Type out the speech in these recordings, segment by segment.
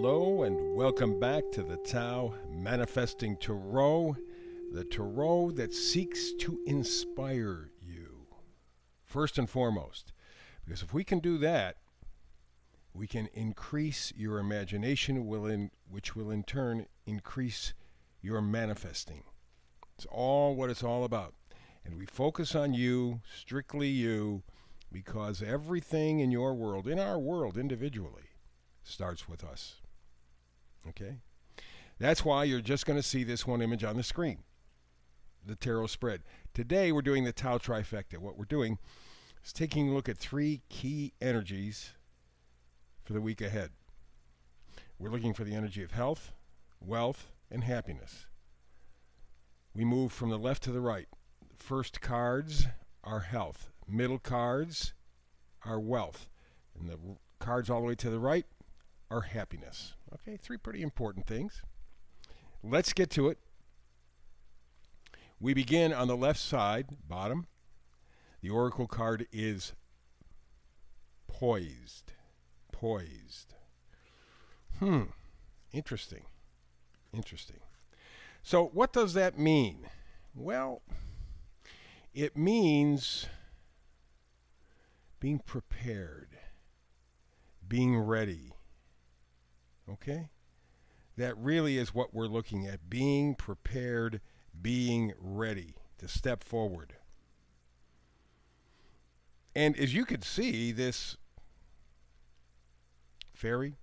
hello, and welcome back to the Tao Manifesting Tarot, the Tarot that seeks to inspire you, first and foremost. Because if we can do that, we can increase your imagination, which will in turn increase your manifesting. It's all what it's all about. And we focus on you, strictly you, because everything in your world, in our world individually, starts with us. Okay? That's why you're just going to see this one image on the screen, the tarot spread. Today we're doing the TAO-Trifecta. What we're doing is taking a look at three key energies for the week ahead. We're looking for the energy of health, wealth, and happiness. We move from the left to the right. The first cards are health. Middle cards are wealth. And the cards all the way to the right are happiness. Okay, three pretty important things. Let's get to it. We begin on the left side, bottom. The oracle card is poised. Poised. Interesting. Interesting. So what does that mean? Well, it means being prepared, being ready. Okay? That really is what we're looking at. Being prepared, being ready to step forward. And as you could see, this fairy,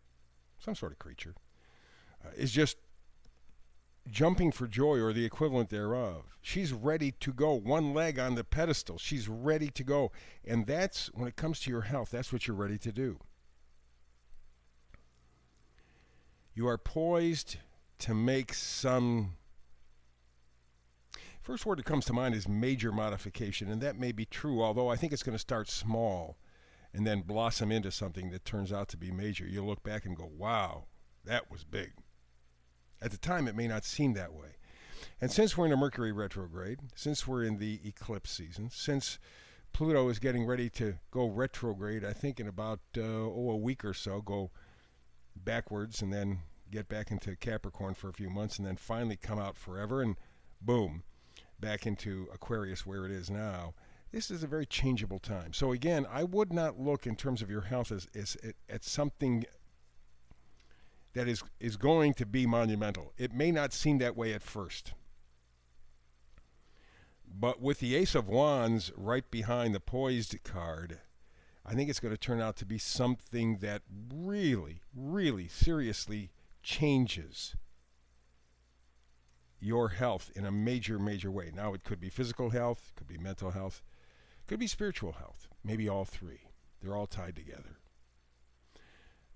some sort of creature, is just jumping for joy, or the equivalent thereof. She's ready to go. One leg on the pedestal. She's ready to go. And that's, when it comes to your health, that's what you're ready to do. You are poised to make some... First word that comes to mind is major modification, and that may be true, although I think it's going to start small and then blossom into something that turns out to be major. You'll look back and go, wow, that was big. At the time, it may not seem that way. And since we're in a Mercury retrograde, since we're in the eclipse season, since Pluto is getting ready to go retrograde, I think in about a week or so, go backwards and then get back into Capricorn for a few months and then finally come out forever and boom, back into Aquarius where it is now. This is a very changeable time. So again, I would not look in terms of your health as at something that is going to be monumental. It may not seem that way at first. But with the Ace of Wands right behind the poised card, I think it's going to turn out to be something that really, really seriously changes your health in a major, major way. Now, it could be physical health, it could be mental health, it could be spiritual health, maybe all three. They're all tied together.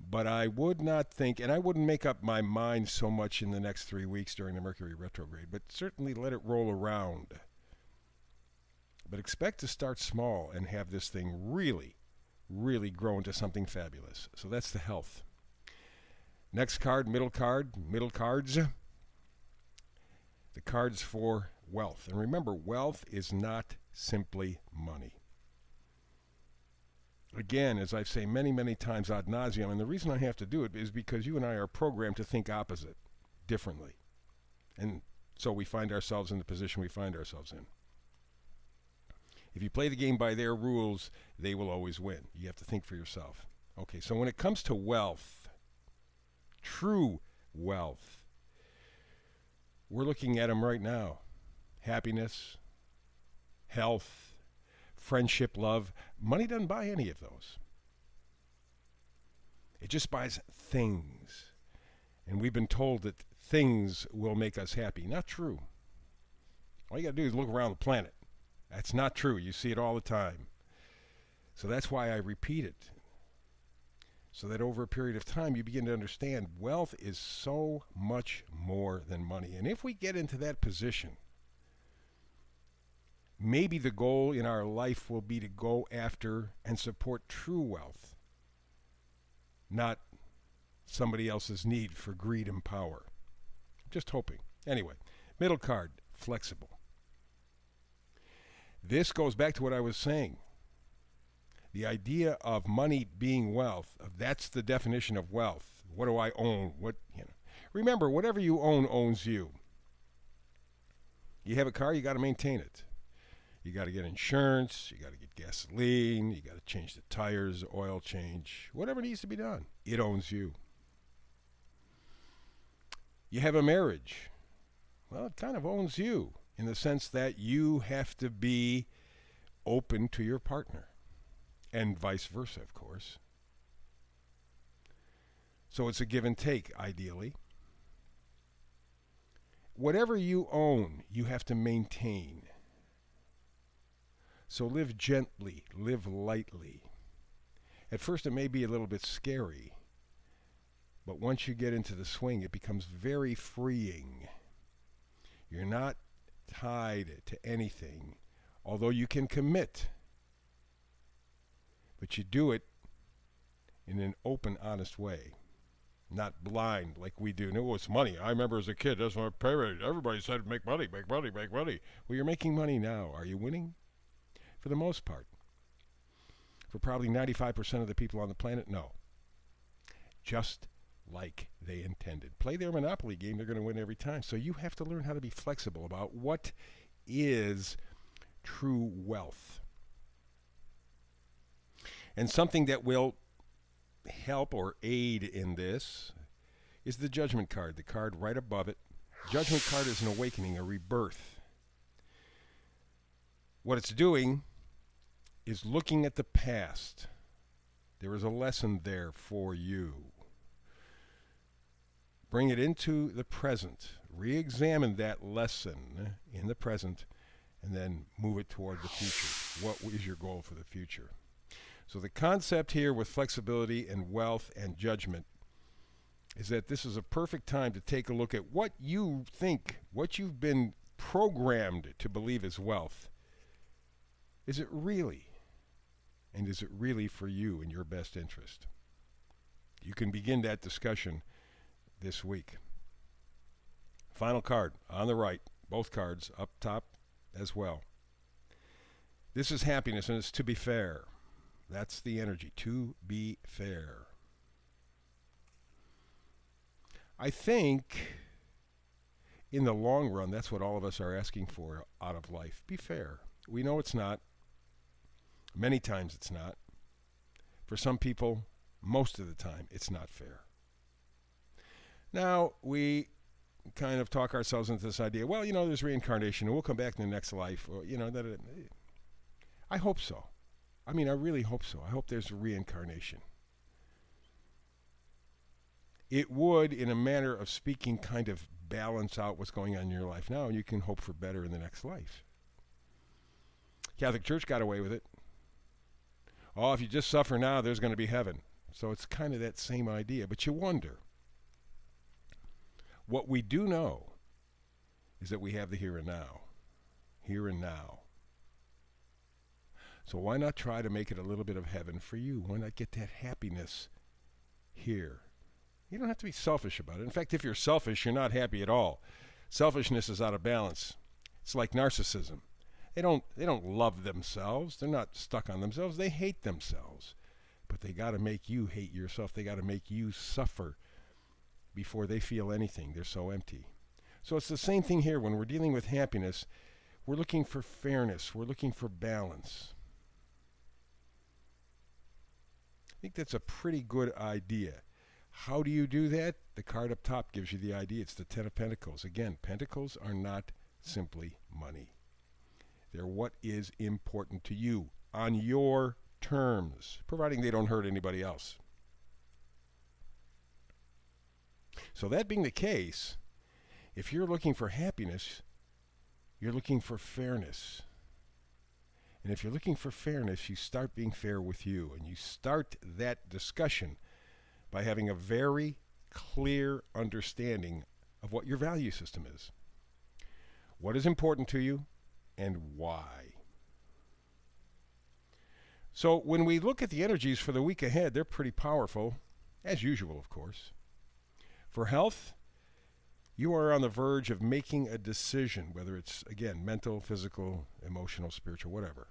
But I would not think, and I wouldn't make up my mind so much in the next 3 weeks during the Mercury retrograde, but certainly let it roll around. But expect to start small and have this thing really, really grow into something fabulous. So that's the health. Next card, middle cards. The cards for wealth. And remember, wealth is not simply money. Again, as I've said many, many times ad nauseum, and the reason I have to do it is because you and I are programmed to think opposite, differently. And so we find ourselves in the position we find ourselves in. If you play the game by their rules, they will always win. You have to think for yourself. Okay, so when it comes to wealth, true wealth, we're looking at them right now. Happiness, health, friendship, love. Money doesn't buy any of those. It just buys things. And we've been told that things will make us happy. Not true. All you got to do is look around the planet. That's not true. You see it all the time. So that's why I repeat it. So that over a period of time, you begin to understand wealth is so much more than money. And if we get into that position, maybe the goal in our life will be to go after and support true wealth, not somebody else's need for greed and power. Just hoping. Anyway, middle card, flexible. This goes back to what I was saying. The idea of money being wealth, that's the definition of wealth. What do I own? Remember, whatever you own owns you. You have a car, you got to maintain it. You got to get insurance, you got to get gasoline, you got to change the tires, oil change, whatever needs to be done. It owns you. You have a marriage. Well, it kind of owns you in the sense that you have to be open to your partner, and vice versa, of course. So it's a give and take, ideally. Whatever you own, you have to maintain. So live gently, live lightly. At first it may be a little bit scary, but once you get into the swing, it becomes very freeing. You're not tied to anything, although you can commit. But you do it in an open, honest way, not blind like we do. No, it's money. I remember as a kid, that's my pay rate. Everybody said make money, make money, make money. Well, you're making money now. Are you winning? For the most part. For probably 95% of the people on the planet, no. Just like they intended. Play their Monopoly game, they're going to win every time. So you have to learn how to be flexible about what is true wealth. And something that will help or aid in this is the Judgment card, the card right above it. Judgment card is an awakening, a rebirth. What it's doing is looking at the past. There is a lesson there for you. Bring it into the present. Re-examine that lesson in the present and then move it toward the future. What is your goal for the future? So the concept here with flexibility and wealth and judgment is that this is a perfect time to take a look at what you think, what you've been programmed to believe is wealth. Is it really? And is it really for you in your best interest? You can begin that discussion this week. Final card on the right, both cards up top as well. This is happiness, and it's to be fair. That's the energy, to be fair. I think in the long run, that's what all of us are asking for out of life. Be fair. We know it's not. Many times it's not. For some people, most of the time, it's not fair. Now, we kind of talk ourselves into this idea, well, there's reincarnation, and we'll come back in the next life. Or, I hope so. I really hope so. I hope there's a reincarnation. It would, in a manner of speaking, kind of balance out what's going on in your life now, and you can hope for better in the next life. Catholic Church got away with it. Oh, if you just suffer now, there's going to be heaven. So it's kind of that same idea. But you wonder. What we do know is that we have the here and now. Here and now. So why not try to make it a little bit of heaven for you? Why not get that happiness here? You don't have to be selfish about it. In fact, if you're selfish, you're not happy at all. Selfishness is out of balance. It's like narcissism. They don't love themselves. They're not stuck on themselves. They hate themselves. But they got to make you hate yourself. They got to make you suffer before they feel anything. They're so empty. So it's the same thing here. When we're dealing with happiness, we're looking for fairness. We're looking for balance. I think that's a pretty good idea. How do you do that? The card up top gives you the idea. It's the Ten of Pentacles. Again, Pentacles are not simply money. They're what is important to you on your terms, providing they don't hurt anybody else. So that being the case, if you're looking for happiness, you're looking for fairness. And if you're looking for fairness, you start being fair with you. And you start that discussion by having a very clear understanding of what your value system is. What is important to you and why. So when we look at the energies for the week ahead, they're pretty powerful, as usual, of course. For health, you are on the verge of making a decision, whether it's, again, mental, physical, emotional, spiritual, whatever.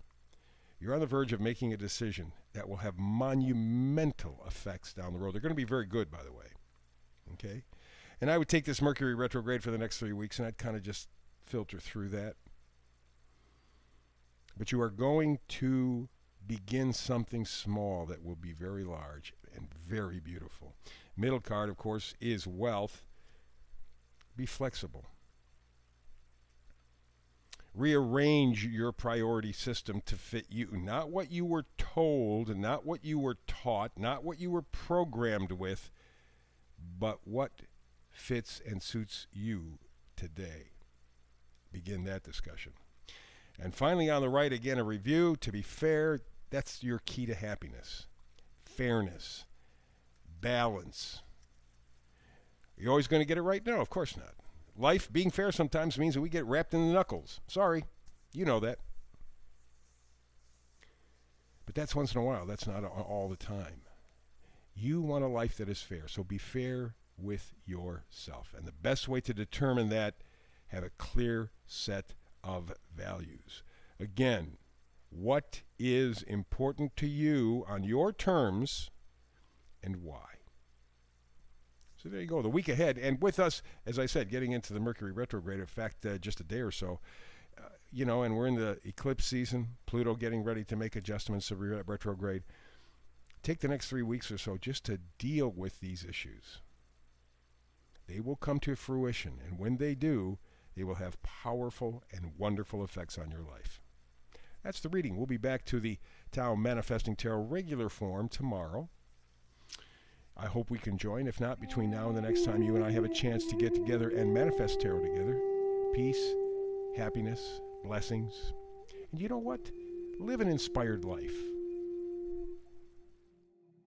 You're on the verge of making a decision that will have monumental effects down the road. They're going to be very good, by the way. Okay? And I would take this Mercury retrograde for the next 3 weeks, and I'd kind of just filter through that. But you are going to begin something small that will be very large and very beautiful. Middle card, of course, is wealth. Be flexible. Rearrange your priority system to fit you, not what you were told, not what you were taught, not what you were programmed with, but what fits and suits you today. Begin that discussion. And finally, on the right, again, a review. To be fair, that's your key to happiness. Fairness. Balance. Are you always going to get it right? No, of course not. Life, being fair sometimes means that we get wrapped in the knuckles. Sorry, you know that. But that's once in a while. That's not all the time. You want a life that is fair, so be fair with yourself. And the best way to determine that, have a clear set of values. Again, what is important to you on your terms and why? So there you go, the week ahead. And with us, as I said, getting into the Mercury retrograde, in fact, just a day or so, and we're in the eclipse season, Pluto getting ready to make adjustments to retrograde. Take the next 3 weeks or so just to deal with these issues. They will come to fruition, and when they do, they will have powerful and wonderful effects on your life. That's the reading. We'll be back to the Tao Manifesting Tarot regular form tomorrow. I hope we can join. If not, between now and the next time you and I have a chance to get together and manifest tarot together, peace, happiness, blessings, and you know what? Live an inspired life.